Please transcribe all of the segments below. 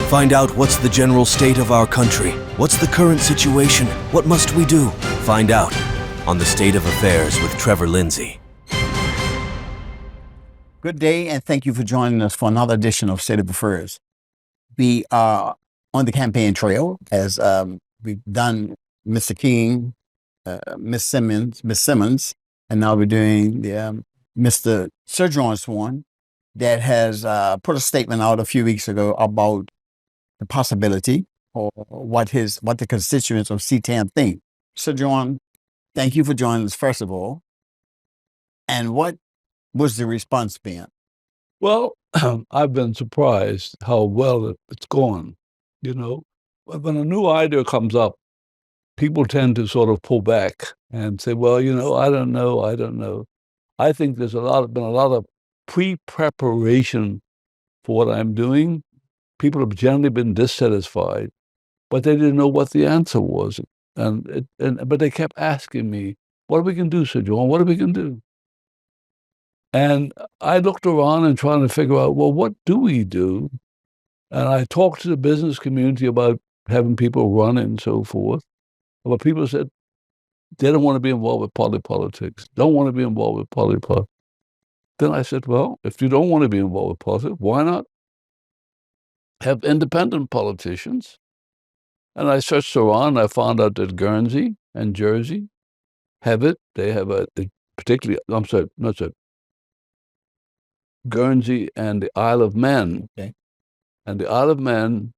Find out what's the general state of our country. What's the current situation? What must we do? Find out on The State of Affairs with Trevor Lindsay. Good day, and thank you for joining us for another edition of State of Affairs. We are on the campaign trail as we've done Mr. King, Miss Simmons, and now we're doing the Mr. Sir Swan, that has put a statement out a few weeks ago about the possibility or what the constituents of C-TAM think. Sir John, thank you for joining us, first of all. And what was the response been? Well, I've been surprised how well it's gone. You know, when a new idea comes up, people tend to sort of pull back and say, well, I don't know. I think there's been a lot of pre-preparation for what I'm doing. People have generally been dissatisfied, but they didn't know what the answer was. But they kept asking me, what are we going to do, Sir John? What are we going to do? And I looked around and trying to figure out, well, what do we do? And I talked to the business community about having people run and so forth. But people said they don't want to be involved with party politics, don't want to be involved with party politics. Then I said, well, if you don't want to be involved with politics, why not have independent politicians? And I searched around, and I found out that Guernsey and Jersey have it. They have Guernsey and the Isle of Man. Okay. And the Isle of Man,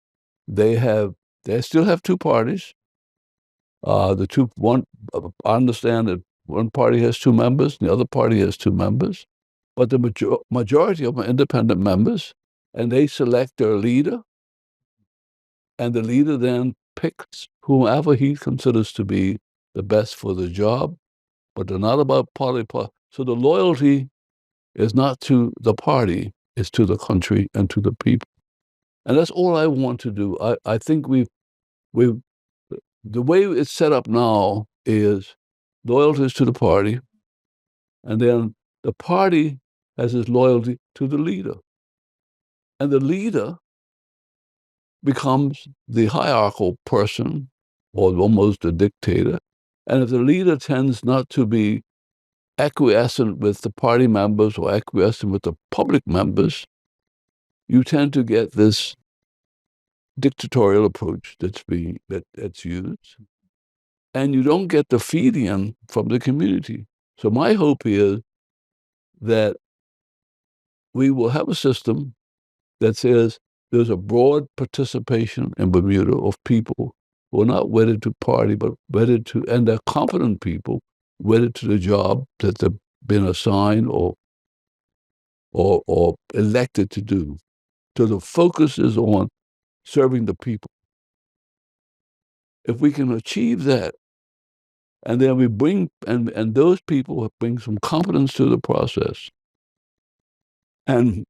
they still have two parties. I understand that one party has two members, and the other party has two members. But the majority of them are independent members, and they select their leader, and the leader then picks whomever he considers to be the best for the job. But they're not about party. So the loyalty is not to the party, it's to the country and to the people. And that's all I want to do. I think the way it's set up now is loyalty is to the party, and then the party has its loyalty to the leader. And the leader becomes the hierarchical person, or almost a dictator. And if the leader tends not to be acquiescent with the party members or acquiescent with the public members, you tend to get this dictatorial approach that's used, and you don't get the feed-in from the community. So my hope is that we will have a system that says there's a broad participation in Bermuda of people who are not wedded to party, but wedded to, and they're competent people, wedded to the job that they've been assigned or elected to do. So the focus is on serving the people. If we can achieve that, and then we bring, and those people bring some competence to the process, and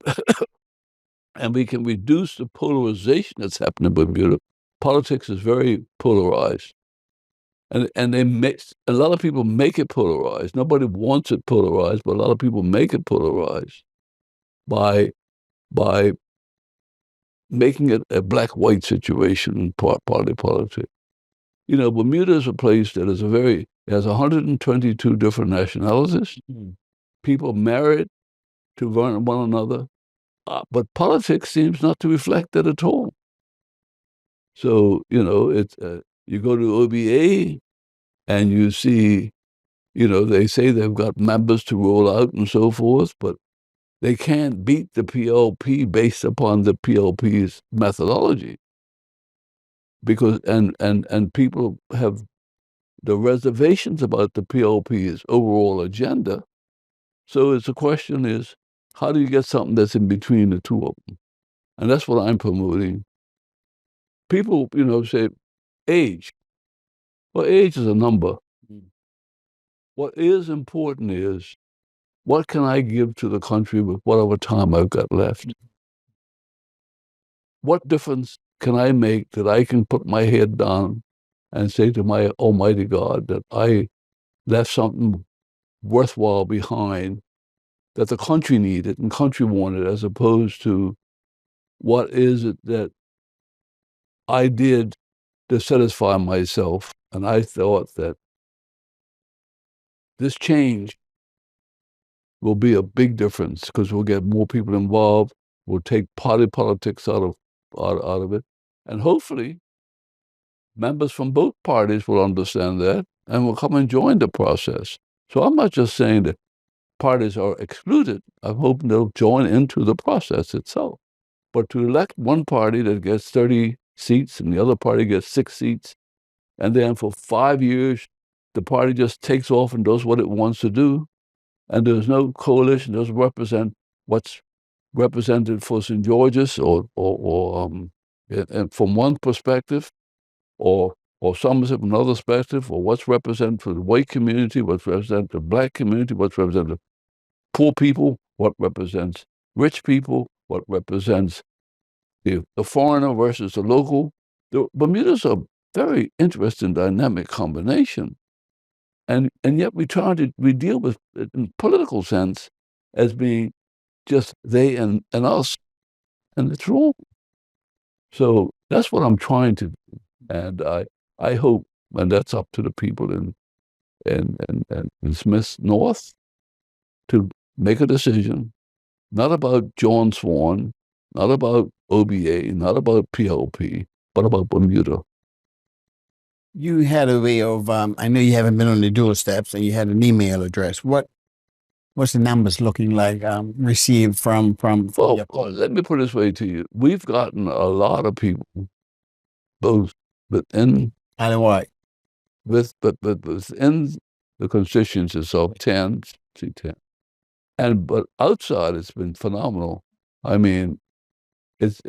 and we can reduce the polarization that's happening in Bermuda. Politics is very polarized. And a lot of people make it polarized. Nobody wants it polarized, but a lot of people make it polarized by making it a black-white situation in party politics. Bermuda is a place that has 122 different nationalities. Mm-hmm. People married to one another, but politics seems not to reflect that at all. So, it's you go to OBA and you see, they say they've got members to roll out and so forth, but they can't beat the PLP based upon the PLP's methodology, because and people have the reservations about the PLP's overall agenda. So the question is, how do you get something that's in between the two of them? And that's what I'm promoting. People, say age. Well, age is a number. What is important is, what can I give to the country with whatever time I've got left? What difference can I make that I can put my head down and say to my Almighty God that I left something worthwhile behind that the country needed and country wanted, as opposed to what is it that I did to satisfy myself, and I thought that this change will be a big difference because we'll get more people involved. We'll take party politics out of it, and hopefully, members from both parties will understand that and will come and join the process. So I'm not just saying that parties are excluded. I'm hoping they'll join into the process itself. But to elect one party that gets 30 seats and the other party gets 6 seats, and then for 5 years, the party just takes off and does what it wants to do, and there's no coalition, doesn't represent what's represented for St. George's and from one perspective, or Somerset from another perspective, or what's represented for the white community, what's represented the black community, what's represented poor people, what represents rich people, what represents the foreigner versus the local. Bermuda's a very interesting dynamic combination. And yet we deal with it in political sense as being just they and us, and it's wrong. So that's what I'm trying to do. And I hope, and that's up to the people in Smith North to make a decision, not about John Swan, not about OBA, not about PLP, but about Bermuda. You had a way of, I know you haven't been on the dual steps, and you had an email address. What's the numbers looking like received from? Well, let me put it this way to you. We've gotten a lot of people, both within Island White. within the constituencies of 10, but outside it's been phenomenal. I mean, it's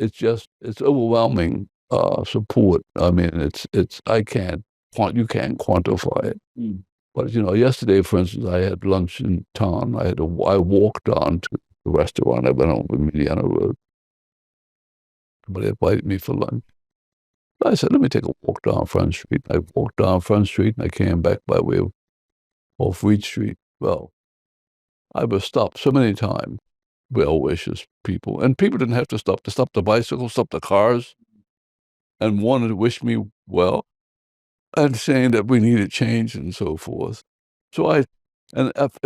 overwhelming support. I mean, you can't quantify it. But yesterday, for instance, I had lunch in town. I walked down to the restaurant. I went on Indiana Road. Somebody invited me for lunch. I said, let me take a walk down Front Street. I walked down Front Street, and I came back by way of off Reed Street. Well, I was stopped so many times, well-wishers people. And people didn't have to stop. They stopped the bicycles, stopped the cars, and wanted to wish me well, and saying that we needed change and so forth. So if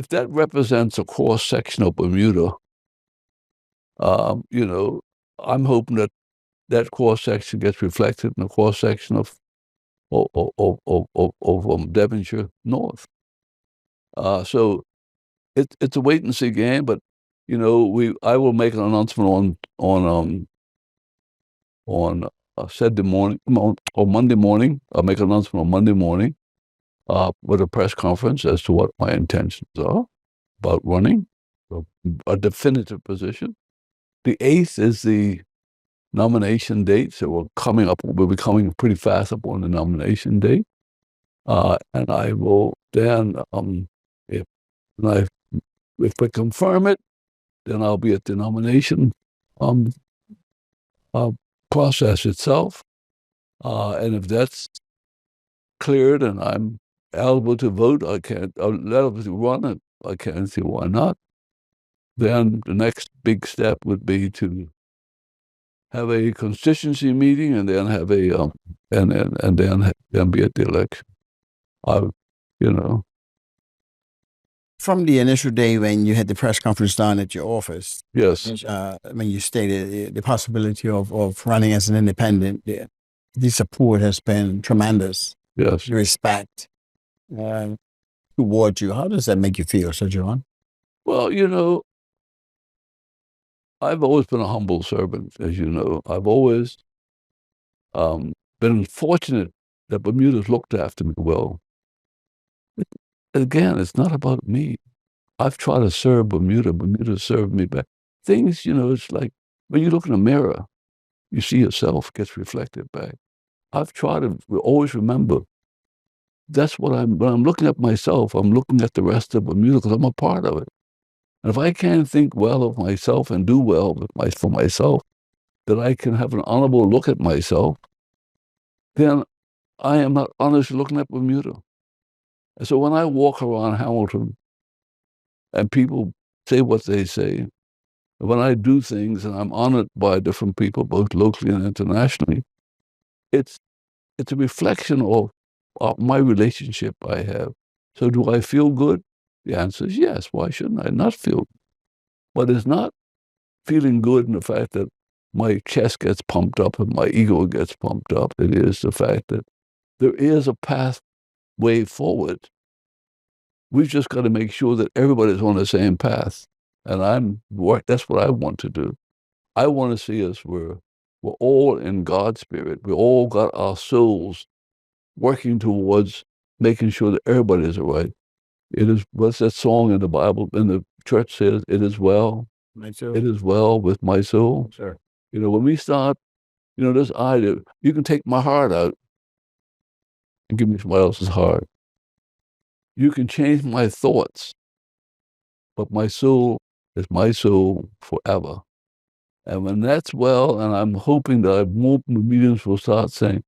that represents a cross-section of Bermuda, I'm hoping that cross-section gets reflected in the cross-section of Devonshire North. So it's a wait-and-see game, but I will make an announcement on Saturday morning or Monday morning. I'll make an announcement on Monday morning with a press conference as to what my intentions are about running a definitive position. The 8th is the nomination date, so we'll be coming pretty fast up on the nomination date. And I will then, if we confirm it, then I'll be at the nomination process itself. And if that's cleared and I'm eligible to vote, eligible to run it, I can't see why not. Then the next big step would be to have a constituency meeting and then have a and then be at the election. From the initial day when you had the press conference done at your office, Yes. When you stated the possibility of running as an independent, the support has been tremendous. Yes. The respect towards you. How does that make you feel, Sir John? Well, I've always been a humble servant, as you know. I've always been fortunate that Bermuda's looked after me well. Again, it's not about me. I've tried to serve Bermuda. Bermuda served me back. Things, it's like when you look in a mirror, you see yourself gets reflected back. I've tried to always remember that's when I'm looking at myself, I'm looking at the rest of Bermuda because I'm a part of it. And if I can't think well of myself and do well for myself, that I can have an honorable look at myself, then I am not honestly looking at Bermuda. And so when I walk around Hamilton and people say what they say, when I do things and I'm honored by different people, both locally and internationally, it's a reflection of my relationship I have. So do I feel good? The answer is yes. Why shouldn't I not feel good? But it's not feeling good in the fact that my chest gets pumped up and my ego gets pumped up. It is the fact that there is a pathway forward. We've just got to make sure that everybody's on the same path. And that's what I want to do. I want to see us we're all in God's spirit. We all got our souls working towards making sure that everybody is all right. It is, what's that song in the Bible, in the church says, it is well. It is well with my soul. Sure. When we start, this idea, you can take my heart out and give me somebody else's heart. You can change my thoughts, but my soul is my soul forever. And when that's well, and I'm hoping that more Bermudians will start saying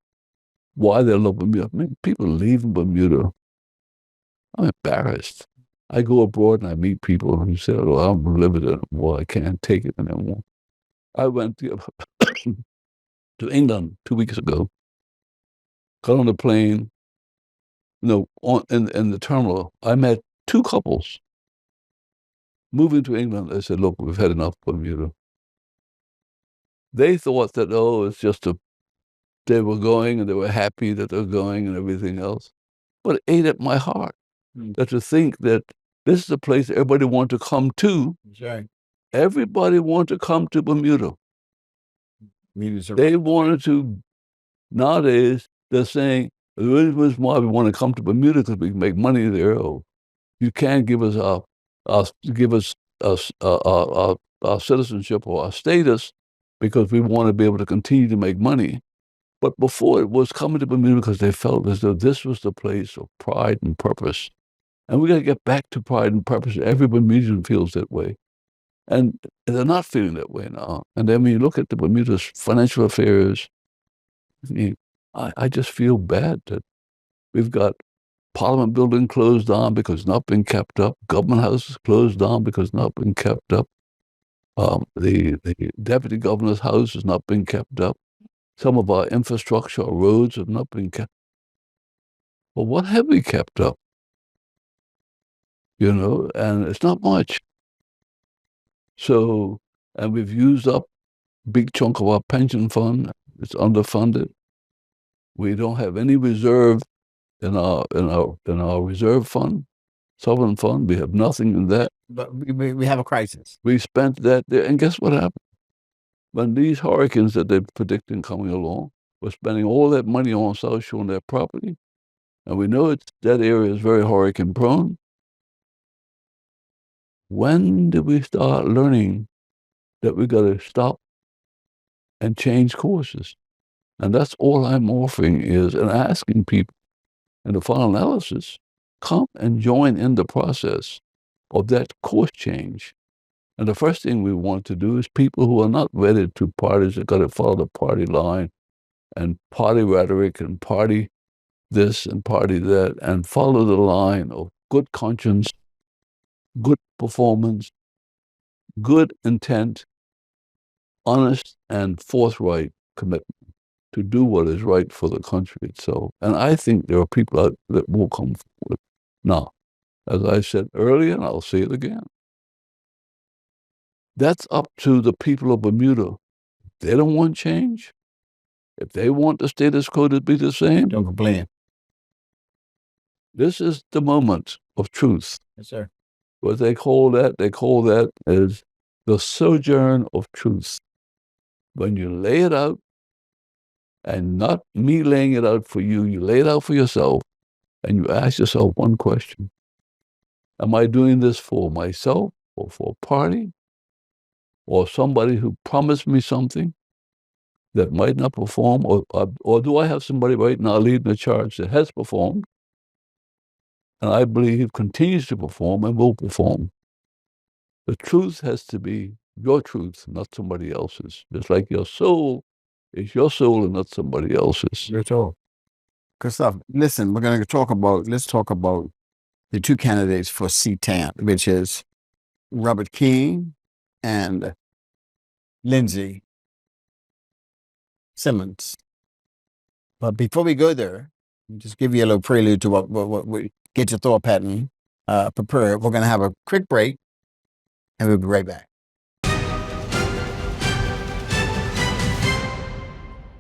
why they love Bermuda. I mean, people leaving Bermuda. I'm embarrassed. I go abroad and I meet people who say, "Oh, I'm living it anymore. I can't take it anymore." I went to England 2 weeks ago. Got on the plane. In the terminal, I met two couples moving to England. They said, "Look, we've had enough of Bermuda." They thought that it's just they were going and they were happy that they're going and everything else. But it ate at my heart that to think that this is a place everybody wanted to come to. Sure. Everybody wanted to come to Bermuda. They wanted to. Nowadays, they're saying the reason why we want to come to Bermuda because we can make money there. Oh, you can't give us our citizenship or our status because we want to be able to continue to make money. But before it was coming to Bermuda because they felt as though this was the place of pride and purpose. And we got to get back to pride and purpose. Every Bermudian feels that way. And they're not feeling that way now. And then when you look at the Bermuda's financial affairs, I just feel bad that we've got Parliament building closed down because it's not been kept up. Government houses closed down because it's not been kept up. The deputy governor's house has not been kept up. Some of our infrastructure, our roads have not been kept. Well, what have we kept up? And it's not much. So, and we've used up a big chunk of our pension fund. It's underfunded. We don't have any reserve in our reserve fund, sovereign fund. We have nothing in that. But we have a crisis. We spent that there, and guess what happened? When these hurricanes that they're predicting coming along, we're spending all that money on South Shore and their property, and we know that area is very hurricane prone. When did we start learning that we got to stop and change courses? And that's all I'm offering is and asking people in the final analysis, come and join in the process of that course change. And the first thing we want to do is people who are not wedded to parties that got to follow the party line and party rhetoric and party this and party that and follow the line of good conscience, good performance, good intent, honest and forthright commitment to do what is right for the country itself. And I think there are people out that will come forward. Now, as I said earlier, and I'll say it again, that's up to the people of Bermuda. They don't want change. If they want the status quo to be the same, Don't complain. this is the moment of truth. Yes, sir. What they call that is the sojourn of truth. When you lay it out, and not me laying it out for you, you lay it out for yourself, and you ask yourself one question. Am I doing this for myself or for a party or somebody who promised me something that might not perform? Or do I have somebody right now leading the charge that has performed and I believe continues to perform and will perform? The truth has to be your truth, not somebody else's. Just like your soul is your soul and not somebody else's. That's all. Good stuff. Listen, let's talk about the two candidates for C-TAN, which is Robert King and Lindsay Simmons. But before we go there, just give you a little prelude to what we get your thought pattern prepared. We're going to have a quick break, and we'll be right back.